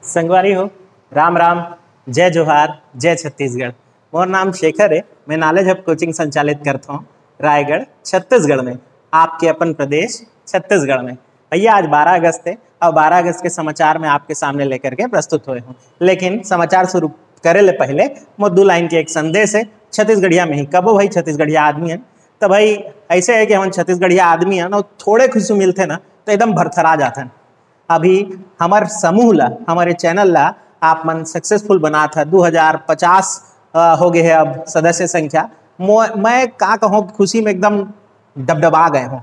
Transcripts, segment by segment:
संगवारी हो, राम राम, जय जोहार, जय छत्तीसगढ़। मोर नाम शेखर है। मैं नॉलेज हब कोचिंग संचालित करता हूँ रायगढ़ छत्तीसगढ़ में, आपके अपन प्रदेश छत्तीसगढ़ में। भैया आज 12 अगस्त है और 12 अगस्त के समाचार मैं आपके सामने लेकर के प्रस्तुत हुए हूँ। लेकिन समाचार शुरू करे ले पहले मोर 2 लाइन के एक संदेश है। छत्तीसगढ़िया में ही कबो भाई छत्तीसगढ़िया आदमी है तो भाई ऐसे है कि हम छत्तीसगढ़िया आदमी है ना, थोड़े खुशी मिलते ना तो एकदम भरथरा जाते हैं। अभी हमार समूह ला, हमारे चैनल ला आप मन सक्सेसफुल बना था। 2050 हो गए है अब सदस्य संख्या। मैं का कहूँ, खुशी में एकदम डबडबा गए हूँ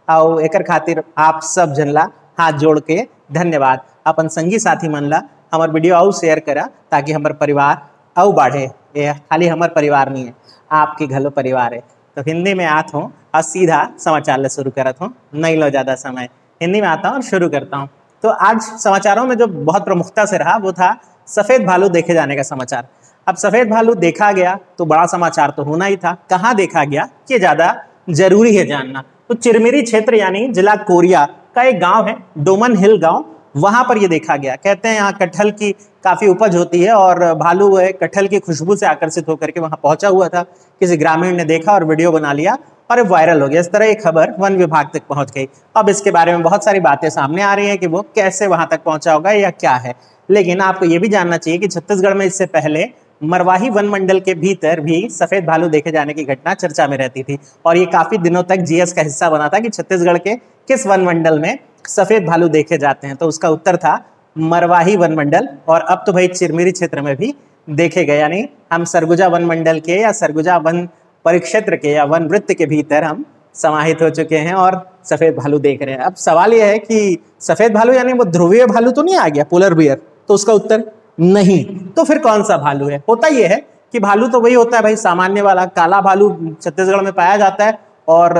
और एकर खातिर आप सब जन ला हाथ जोड़ के धन्यवाद। अपन संगी साथी मन ला हमार वीडियो और शेयर करा ताकि हमार परिवार और बढ़े। ये खाली हमार परिवार नहीं है, आपके घलो परिवार है। तो हिंदी में आता हूँ और सीधा समाचार ले शुरू करता हूँ, नहीं लो ज़्यादा समय। हिंदी में आता हूँ और शुरू करता हूँ। तो आज समाचारों में जो बहुत प्रमुखता से रहा वो था सफ़ेद भालू देखे जाने का समाचार। अब सफ़ेद भालू देखा गया तो बड़ा समाचार तो होना ही था। कहाँ देखा गया ये ज़्यादा जरूरी है जानना। तो चिरमिरी क्षेत्र यानी जिला कोरिया का एक गांव है, डोमन हिल गांव, वहां पर ये देखा गया। कहते हैं यहाँ कटहल की काफी उपज होती है और भालू है कटहल की खुशबू से आकर्षित होकर के वहां पहुंचा हुआ था। किसी ग्रामीण ने देखा और वीडियो बना लिया और वायरल हो गया। इस तरह ये खबर वन विभाग तक पहुंच गई। अब इसके बारे में बहुत सारी बातें सामने आ रही हैं कि वो कैसे वहां तक पहुंचा होगा या क्या है। लेकिन आपको ये भी जानना चाहिए कि छत्तीसगढ़ में इससे पहले मरवाही वन मंडल के भीतर भी सफेद भालू देखे जाने की घटना चर्चा में रहती थी और ये काफी दिनों तक जीएस का हिस्सा बना था कि छत्तीसगढ़ के किस वन मंडल में सफेद भालू देखे जाते हैं। तो उसका उत्तर था मरवाही वन मंडल। और अब तो भाई चिरमिरी क्षेत्र में भी देखे गए, यानी हम सरगुजा वन मंडल के या सरगुजा वन परिक्षेत्र के या वन वृत्त के भीतर हम समाहित हो चुके हैं और सफेद भालू देख रहे हैं। अब सवाल यह है कि सफेद भालू यानी वो ध्रुवीय भालू तो नहीं आ गया, पोलर बियर? तो उसका उत्तर नहीं। तो फिर कौन सा भालू है? होता यह है कि भालू तो वही होता है भाई, सामान्य वाला काला भालू छत्तीसगढ़ में पाया जाता है और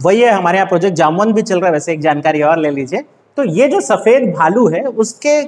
वही है। हमारे यहाँ प्रोजेक्ट जामवन भी चल रहा है। वैसे एक जानकारी और ले लीजिए, तो ये जो सफेद भालू है उसके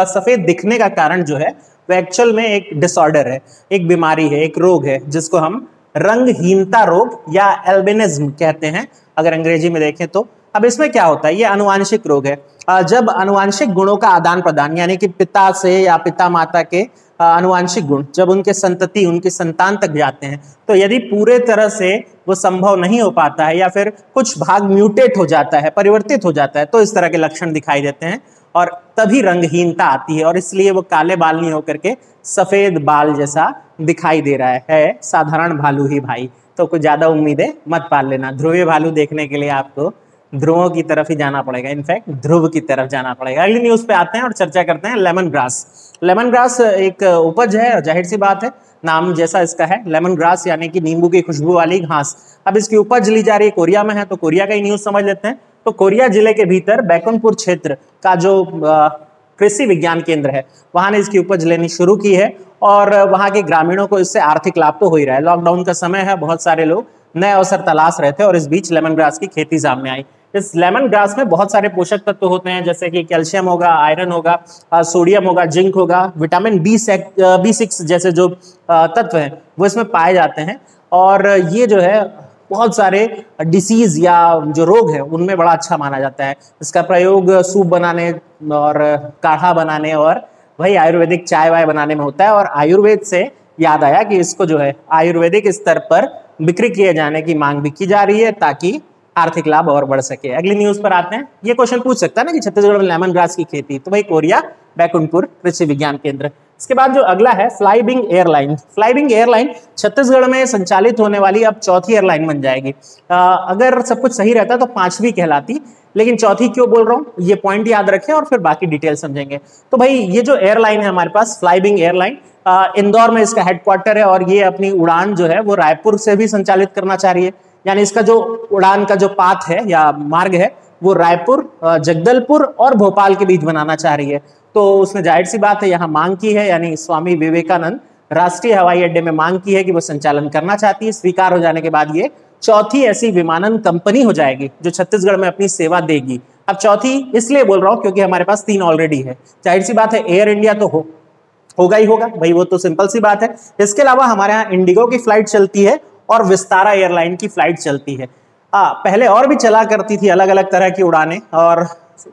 सफेद दिखने का कारण जो है वो एक्चुअल में एक डिसऑर्डर है, एक बीमारी है, एक रोग है जिसको हम रंगहीनता रोग या एल्बिनिज्म कहते हैं अगर अंग्रेजी में देखें तो। अब इसमें क्या होता है, ये अनुवांशिक रोग है। जब अनुवांशिक गुणों का आदान प्रदान यानी कि पिता से या पिता माता के अनुवांशिक गुण जब उनके संतति उनकी संतान तक जाते हैं, तो यदि पूरे तरह से वो संभव नहीं हो पाता है या फिर कुछ भाग म्यूटेट हो जाता है, परिवर्तित हो जाता है, तो इस तरह के लक्षण दिखाई देते हैं और तभी रंगहीनता आती है और इसलिए वो काले बाल नहीं होकर के सफेद बाल जैसा दिखाई दे रहा है। साधारण भालू ही भाई, तो कुछ ज्यादा उम्मीदें मत पाल लेना। ध्रुवीय भालू देखने के लिए आपको ध्रुवों की तरफ ही जाना पड़ेगा, इनफैक्ट ध्रुव की तरफ जाना पड़ेगा। अगली न्यूज पे आते हैं और चर्चा करते हैं लेमन ग्रास। लेमन ग्रास एक उपज है, जाहिर सी बात है, नाम जैसा इसका है लेमन ग्रास यानी कि नींबू की खुशबू वाली घास। अब इसकी उपज ली जा रही है कोरिया में है, तो कोरिया का ही न्यूज समझ लेते हैं। तो कोरिया जिले के भीतर बैकुंठपुर क्षेत्र का जो कृषि विज्ञान केंद्र है वहां ने इसकी उपज लेनी शुरू की है और वहां के ग्रामीणों को इससे आर्थिक लाभ तो हो ही रहा है। लॉकडाउन का समय है, बहुत सारे लोग नए अवसर तलाश रहे थे और इस बीच लेमन ग्रास की खेती सामने आई। इस लेमन ग्रास में बहुत सारे पोषक तत्व होते हैं जैसे कि कैल्शियम होगा, आयरन होगा, सोडियम होगा, जिंक होगा, विटामिन B6 जैसे जो तत्व हैं वो इसमें पाए जाते हैं। और ये जो है बहुत सारे डिसीज या जो रोग है उनमें बड़ा अच्छा माना जाता है। इसका प्रयोग सूप बनाने और काढ़ा बनाने और वही आयुर्वेदिक चाय वाय बनाने में होता है। और आयुर्वेद से याद आया कि इसको जो है आयुर्वेदिक स्तर पर बिक्री किए जाने की मांग भी की जा रही है ताकि आर्थिक लाभ और बढ़ सके। अगली न्यूज पर आते हैं। ये क्वेश्चन पूछ सकता है ना कि छत्तीसगढ़ में लेमन ग्रास की खेती, तो वही कोरिया बैकुंठपुर कृषि विज्ञान केंद्र। इसके बाद जो अगला है फ्लाईविंग एयरलाइन। फ्लाईविंग एयरलाइन छत्तीसगढ़ में संचालित होने वाली अब चौथी एयरलाइन बन जाएगी। अगर सब कुछ सही रहता तो 5वीं कहलाती, लेकिन चौथी क्यों बोल रहा हूँ ये पॉइंट याद रखें और फिर बाकी डिटेल समझेंगे। तो भाई ये जो एयरलाइन है हमारे पास फ्लाईविंग एयरलाइन, इंदौर में इसका हेडक्वार्टर है और ये अपनी उड़ान जो है वो रायपुर से भी संचालित करना चाह रही है। यानी इसका जो उड़ान का जो पाथ है या मार्ग है वो रायपुर, जगदलपुर और भोपाल के बीच बनाना चाह रही है। तो उसने जाहिर सी बात है यहाँ मांग की है, यानी स्वामी विवेकानंद राष्ट्रीय हवाई अड्डे में मांग की है कि वो संचालन करना चाहती है। स्वीकार हो जाने के बाद ये चौथी ऐसी विमानन कंपनी हो जाएगी जो छत्तीसगढ़ में अपनी सेवा देगी। अब चौथी इसलिए बोल रहा हूँ क्योंकि हमारे पास 3 ऑलरेडी है। जाहिर सी बात है एयर इंडिया तो होगा ही होगा भाई, वो तो सिंपल सी बात है। इसके अलावा हमारे यहाँ इंडिगो की फ्लाइट चलती है और विस्तारा एयरलाइन की फ्लाइट चलती है। पहले और भी चला करती थी अलग अलग तरह की उड़ानें और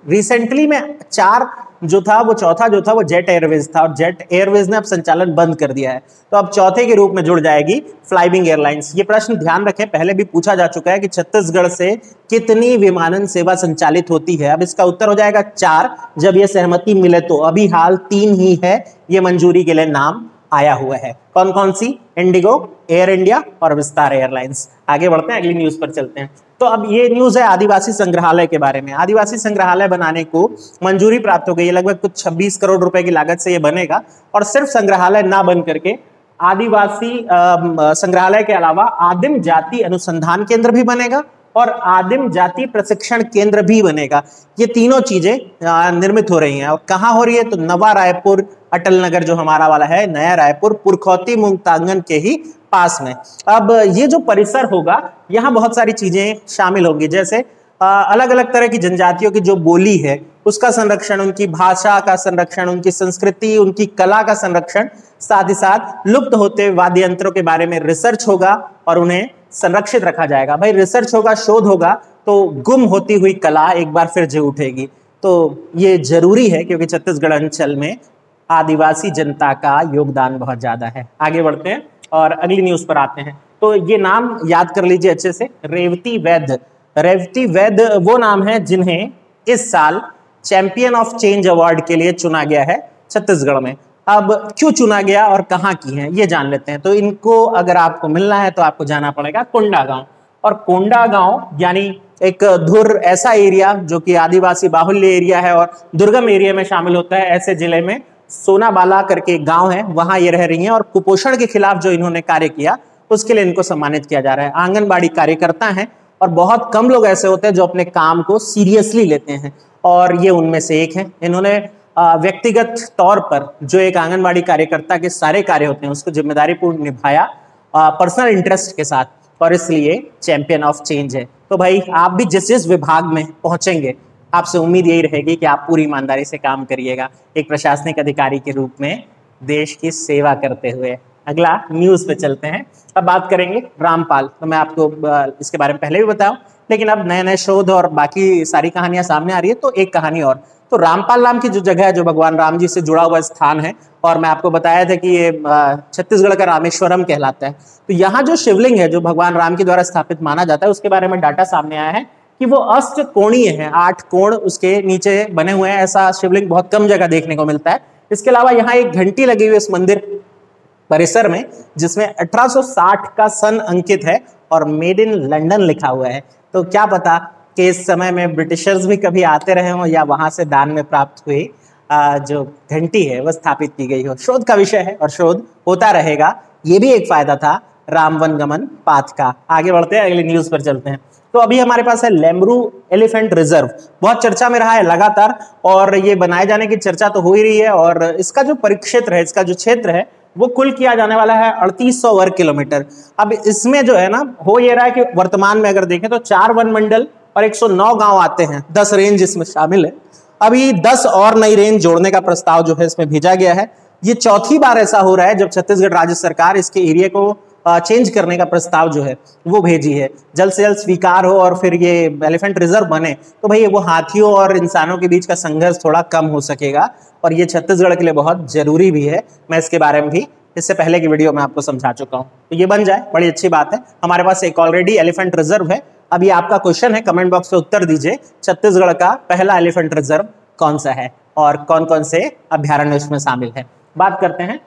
रिसेंटली में चार जो था वो चौथा जो था वो जेट एयरवेज था और जेट एयरवेज ने अब संचालन बंद कर दिया है, तो अब चौथे के रूप में जुड़ जाएगी फ्लाइविंग एयरलाइंस। ये प्रश्न ध्यान रखें, पहले भी पूछा जा चुका है कि छत्तीसगढ़ से कितनी विमानन सेवा संचालित होती है। अब इसका उत्तर हो जाएगा 4, जब ये सहमति मिले तो। अभी हाल 3 ही है ये मंजूरी के लिए नाम आया हुआ है। कौन कौन सी? इंडिगो, एयर इंडिया और विस्तार एयरलाइंस। आगे बढ़ते हैं, अगली न्यूज पर चलते हैं। तो अब ये न्यूज है आदिवासी संग्रहालय के बारे में। आदिवासी संग्रहालय बनाने को मंजूरी प्राप्त हो गई है, लगभग कुछ 26 करोड़ रुपए की लागत से ये बनेगा। और सिर्फ संग्रहालय ना बन करके आदिवासी संग्रहालय के अलावा आदिम जाति अनुसंधान केंद्र भी बनेगा और आदिम जाति प्रशिक्षण केंद्र भी बनेगा। ये तीनों चीजें निर्मित हो रही हैं। और कहाँ हो रही है? तो नवा रायपुर अटल नगर जो हमारा वाला है, नया रायपुर, पुरखौती मुंगतांगन के ही पास में। अब ये जो परिसर होगा यहाँ बहुत सारी चीजें शामिल होंगी, जैसे अलग अलग तरह की जनजातियों की जो बोली है उसका संरक्षण, उनकी भाषा का संरक्षण, उनकी संस्कृति, उनकी कला का संरक्षण, साथ ही साथ लुप्त होते वाद्य यंत्रों के बारे में रिसर्च होगा और उन्हें संरक्षित रखा जाएगा। भाई रिसर्च होगा, शोध होगा तो गुम होती हुई कला एक बार फिर जी उठेगी। तो ये जरूरी है क्योंकि छत्तीसगढ़ अंचल में आदिवासी जनता का योगदान बहुत ज्यादा है। आगे बढ़ते हैं और अगली न्यूज पर आते हैं। तो ये नाम याद कर लीजिए अच्छे से, रेवती वैद्य। रेवती वैद्य वो नाम है जिन्हें इस साल चैंपियन ऑफ चेंज अवार्ड के लिए चुना गया है छत्तीसगढ़ में। अब क्यों चुना गया और कहाँ की हैं ये जान लेते हैं। तो इनको अगर आपको मिलना है तो आपको जाना पड़ेगा कोंडागांव। और कोंडागांव यानी एक धुर ऐसा एरिया जो कि आदिवासी बाहुल्य एरिया है और दुर्गम एरिया में शामिल होता है, ऐसे जिले में सोनाबाला करके एक गांव है, वहां ये रह रही हैं। और कुपोषण के खिलाफ जो इन्होंने कार्य किया उसके लिए इनको सम्मानित किया जा रहा है। आंगनबाड़ी कार्यकर्ता हैं और बहुत कम लोग ऐसे होते हैं जो अपने काम को सीरियसली लेते हैं और ये उनमें से एक हैं। इन्होंने व्यक्तिगत तौर पर जो एक आंगनबाड़ी कार्यकर्ता के सारे कार्य होते हैं उसको जिम्मेदारीपूर्ण निभाया पर्सनल इंटरेस्ट के साथ, और इसलिए चैंपियन ऑफ चेंज है। तो भाई आप भी जिस जिस विभाग में पहुंचेंगे आपसे उम्मीद यही रहेगी कि आप पूरी ईमानदारी से काम करिएगा, एक प्रशासनिक अधिकारी के रूप में देश की सेवा करते हुए। अगला न्यूज पे चलते हैं। अब बात करेंगे रामपाल। तो मैं आपको इसके बारे में पहले भी बताऊं, लेकिन अब नए नए शोध और बाकी सारी कहानियां सामने आ रही है। तो एक कहानी और, तो रामपाल नाम की जो जगह है जो भगवान राम जी से जुड़ा हुआ स्थान है, और मैं आपको बताया था कि ये छत्तीसगढ़ का रामेश्वरम कहलाता है। तो यहाँ जो शिवलिंग है जो भगवान राम के द्वारा स्थापित माना जाता है उसके बारे में डाटा सामने आया है कि वो अष्टकोणीय है, 8 कोण उसके नीचे बने हुए हैं। ऐसा शिवलिंग बहुत कम जगह देखने को मिलता है। इसके अलावा यहाँ एक घंटी लगी हुई है इस मंदिर परिसर में जिसमें 1860 का सन अंकित है और मेड इन लंदन लिखा हुआ है। तो क्या पता कि इस समय में ब्रिटिशर्स भी कभी आते रहे हों या वहां से दान में प्राप्त हुई जो घंटी है वह स्थापित की गई हो। शोध का विषय है और शोध होता रहेगा, ये भी एक फायदा था राम वनगमन पाथ का। आगे बढ़ते हैं, अगली न्यूज पर चलते हैं। तो अभी हमारे पास है लेमरू एलिफेंट रिजर्व, बहुत चर्चा में रहा है लगातार, और ये बनाए जाने की चर्चा तो हो ही रही है। और इसका जो परिक्षेत्र है, इसका जो क्षेत्र है वो कुल किया जाने वाला है 3800 वर्ग किलोमीटर। अब इसमें जो है ना, हो ये रहा है कि वर्तमान में अगर देखें तो 4 वन मंडल और 109 गांव आते हैं, 10 रेंज इसमें शामिल है। अभी 10 और नई रेंज जोड़ने का प्रस्ताव जो है इसमें भेजा गया है। ये चौथी बार ऐसा हो रहा है जब छत्तीसगढ़ राज्य सरकार इसके एरिया को चेंज करने का प्रस्ताव जो है वो भेजी है। जल्द से जल्द स्वीकार हो और फिर ये एलिफेंट रिजर्व बने तो भाई वो हाथियों और इंसानों के बीच का संघर्ष थोड़ा कम हो सकेगा, और ये छत्तीसगढ़ के लिए बहुत जरूरी भी है। मैं इसके बारे में भी इससे पहले की वीडियो में आपको समझा चुका हूँ। तो ये बन जाए बड़ी अच्छी बात है। हमारे पास एक ऑलरेडी एलिफेंट रिजर्व है। अब ये आपका क्वेश्चन है, कमेंट बॉक्स में उत्तर दीजिए, छत्तीसगढ़ का पहला एलिफेंट रिजर्व कौन सा है और कौन कौन से अभ्यारण्य उसमें शामिल है। बात करते हैं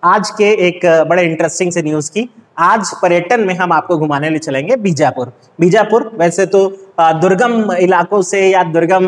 आज के एक बड़े इंटरेस्टिंग से न्यूज की। आज पर्यटन में हम आपको घुमाने ले चलेंगे बीजापुर। बीजापुर वैसे तो दुर्गम इलाकों से या दुर्गम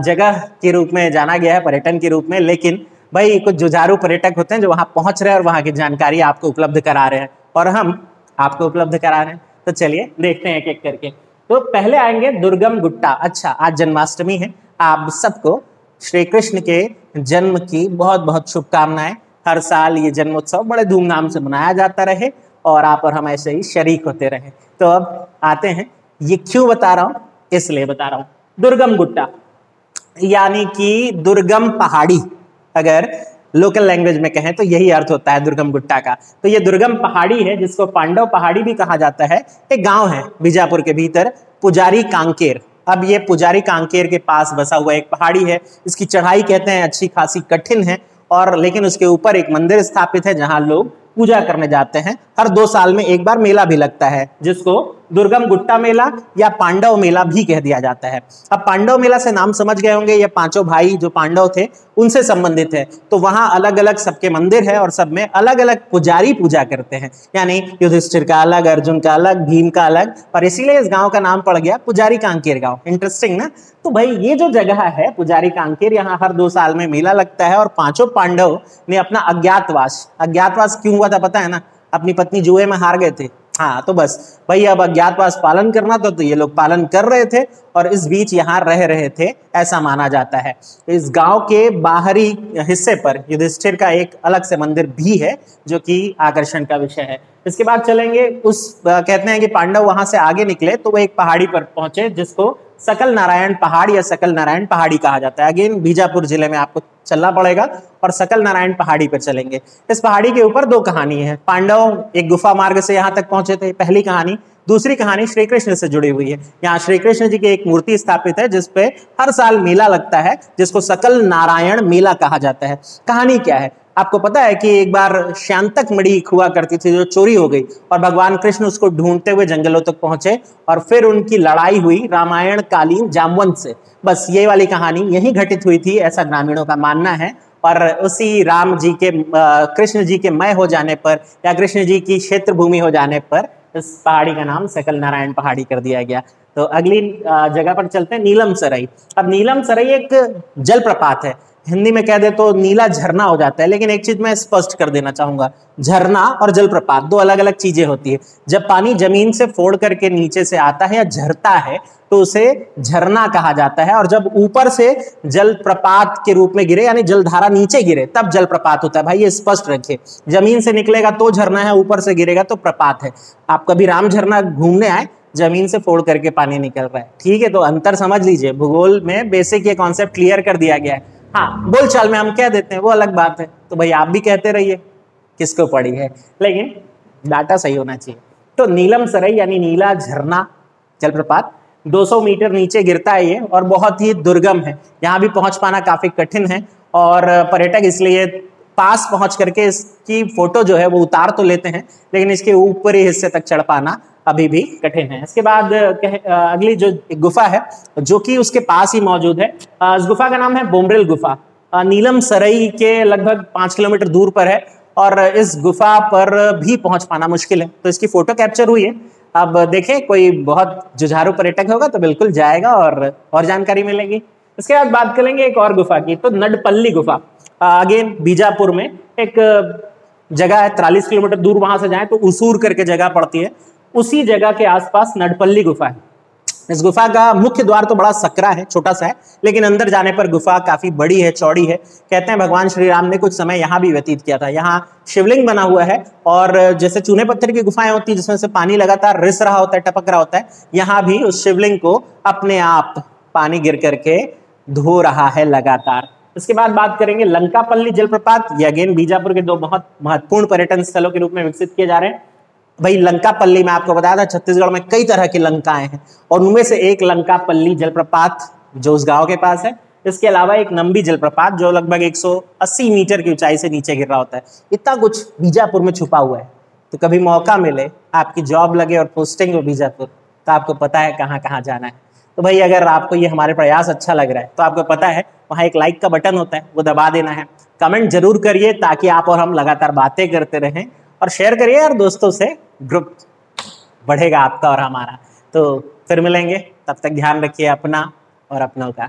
जगह के रूप में जाना गया है पर्यटन के रूप में, लेकिन भाई कुछ जुझारू पर्यटक होते हैं जो वहां पहुंच रहे हैं और वहां की जानकारी आपको उपलब्ध करा रहे हैं, और हम आपको उपलब्ध करा रहे हैं। तो चलिए देखते हैं एक एक करके। तो पहले आएंगे दुर्गम गुट्टा। अच्छा, आज जन्माष्टमी है, आप सबको श्री कृष्ण के जन्म की बहुत बहुत शुभकामनाएं। हर साल ये जन्मोत्सव बड़े धूमधाम से मनाया जाता रहे और आप और हम ऐसे ही शरीक होते रहे। तो अब आते हैं, ये क्यों बता रहा हूं, इसलिए बता रहा हूं। दुर्गम गुट्टा यानी कि दुर्गम पहाड़ी, अगर लोकल लैंग्वेज में कहें तो यही अर्थ होता है दुर्गम गुट्टा का। तो ये दुर्गम पहाड़ी है जिसको पांडव पहाड़ी भी कहा जाता है। एक गांव है बीजापुर के भीतर, पुजारी कांकेर। अब ये पुजारी कांकेर के पास बसा हुआ एक पहाड़ी है। इसकी चढ़ाई कहते हैं अच्छी खासी कठिन है, और लेकिन उसके ऊपर एक मंदिर स्थापित है जहां लोग पूजा करने जाते हैं। हर 2 साल में एक बार मेला भी लगता है, जिसको दुर्गम गुट्टा मेला या पांडव मेला भी कह दिया जाता है। अब पांडव मेला से नाम समझ गए होंगे, ये पांचों भाई जो पांडव थे उनसे संबंधित है। तो वहां अलग अलग सबके मंदिर है और सब में अलग अलग पुजारी पूजा करते हैं, यानी युधिष्ठिर का अलग, अर्जुन का अलग, भीम का अलग, और इसीलिए इस गांव का नाम पड़ गया पुजारी कांकेर गांव। इंटरेस्टिंग ना। तो भाई ये जो जगह है पुजारी कांकेर, यहाँ हर 2 साल में मेला लगता है और पांचों पांडव ने अपना अज्ञातवास क्यों हुआ था पता है ना? अपनी पत्नी जुए में हार गए थे। हाँ, तो बस भाई अब अज्ञातवास पालन करना था, तो ये लोग पालन कर रहे थे और इस बीच यहाँ रह रहे थे, ऐसा माना जाता है। इस गांव के बाहरी हिस्से पर युधिष्ठिर का एक अलग से मंदिर भी है, जो कि आकर्षण का विषय है। इसके बाद चलेंगे कहते हैं कि पांडव वहां से आगे निकले तो वो एक पहाड़ी पर पहुंचे, जिसको सकल नारायण पहाड़ या सकल नारायण पहाड़ी कहा जाता है। अगेन बीजापुर जिले में आपको चलना पड़ेगा और सकल नारायण पहाड़ी पर चलेंगे। इस पहाड़ी के ऊपर 2 कहानी है। पांडव एक गुफा मार्ग से यहाँ तक पहुंचे थे, पहली कहानी। दूसरी कहानी श्री कृष्ण से जुड़ी हुई है। यहाँ श्री कृष्ण जी की एक मूर्ति स्थापित है जिसपे हर साल मेला लगता है, जिसको सकल नारायण मेला कहा जाता है। कहानी क्या है आपको पता है कि एक बार शांतक मणि हुआ करती थी जो चोरी हो गई, और भगवान कृष्ण उसको ढूंढते हुए जंगलों तक पहुंचे और फिर उनकी लड़ाई हुई रामायण कालीन जामवंत से। बस ये वाली कहानी यहीं घटित हुई थी, ऐसा ग्रामीणों का मानना है। और उसी राम जी के कृष्ण जी के मय हो जाने पर या कृष्ण जी की क्षेत्र भूमि हो जाने पर इस पहाड़ी का नाम सकल नारायण पहाड़ी कर दिया गया। तो अगली जगह पर चलते हैं, नीलम सराई। अब नीलम सराई एक जलप्रपात है, हिंदी में कह दे तो नीला झरना हो जाता है। लेकिन एक चीज मैं स्पष्ट कर देना चाहूंगा, झरना और जलप्रपात 2 अलग अलग चीजें होती है। जब पानी जमीन से फोड़ करके नीचे से आता है या झरता है तो उसे झरना कहा जाता है, और जब ऊपर से जलप्रपात के रूप में गिरे यानी जलधारा नीचे गिरे तब जलप्रपात होता है। भाई ये स्पष्ट रखिए, जमीन से निकलेगा तो झरना है, ऊपर से गिरेगा तो प्रपात है। आप कभी राम झरना घूमने आए, जमीन से फोड़ करके पानी निकल रहा है, ठीक है? तो अंतर समझ लीजिए, भूगोल में बेसिक ये कॉन्सेप्ट क्लियर कर दिया गया है। हाँ, बोलचाल में हम कह देते हैं वो अलग बात है, तो भाई आप भी कहते रहिए किसको पड़ी है, लेकिन डाटा सही होना चाहिए। तो नीलम सराई यानी नीला झरना जलप्रपात 200 मीटर नीचे गिरता है ये, और बहुत ही दुर्गम है। यहाँ भी पहुंच पाना काफी कठिन है, और पर्यटक इसलिए पास पहुंच करके इसकी फोटो जो है वो उतार तो लेते हैं, लेकिन इसके ऊपरी हिस्से तक चढ़ पाना अभी भी कठिन है। इसके बाद अगली जो गुफा है जो कि उसके पास ही मौजूद है, इस गुफा का नाम है बोमरेल गुफा। नीलम सराई के लगभग 5 किलोमीटर दूर पर है, और इस गुफा पर भी पहुंच पाना मुश्किल है। तो इसकी फोटो कैप्चर हुई है। अब देखें, कोई बहुत जुझारू पर्यटक होगा तो बिल्कुल जाएगा और जानकारी मिलेगी। इसके बाद बात करेंगे एक और गुफा की, तो नडपल्ली गुफा। अगेन बीजापुर में एक जगह है, 43 किलोमीटर दूर वहां से जाएं तो उसूर करके जगह पड़ती है, उसी जगह के आसपास नडपल्ली गुफा है। इस गुफा का मुख्य द्वार तो बड़ा सकरा है, छोटा सा है, लेकिन अंदर जाने पर गुफा काफी बड़ी है, चौड़ी है। कहते हैं भगवान श्री राम ने कुछ समय यहाँ भी व्यतीत किया था। यहाँ शिवलिंग बना हुआ है, और जैसे चूने पत्थर की गुफाएं होती है जिसमें से पानी लगातार रिस रहा होता है, टपक रहा होता है, यहाँ भी उस शिवलिंग को अपने आप पानी गिर करके धो रहा है लगातार। इसके बाद बात करेंगे लंकापल्ली जलप्रपात। ये अगेन बीजापुर के 2 बहुत महत्वपूर्ण पर्यटन स्थलों के रूप में विकसित किए जा रहे हैं। भाई लंकापल्ली में आपको बताया था छत्तीसगढ़ में कई तरह की लंकाएं हैं, और उनमें से एक लंकापल्ली जलप्रपात जो उस गांव के पास है। इसके अलावा एक नंबी जलप्रपात जो लगभग 180 मीटर की ऊंचाई से नीचे गिर रहा होता है। इतना कुछ बीजापुर में छुपा हुआ है। तो कभी मौका मिले, आपकी जॉब लगे और पोस्टिंग हो बीजापुर, तो आपको पता है कहाँ कहाँ जाना है। तो भाई अगर आपको ये हमारे प्रयास अच्छा लग रहा है तो आपको पता है वहाँ एक लाइक का बटन होता है, वो दबा देना है। कमेंट जरूर करिए ताकि आप और हम लगातार बातें करते रहें, और शेयर करिए यार दोस्तों से, ग्रुप बढ़ेगा आपका और हमारा। तो फिर मिलेंगे, तब तक ध्यान रखिए अपना और अपनों का।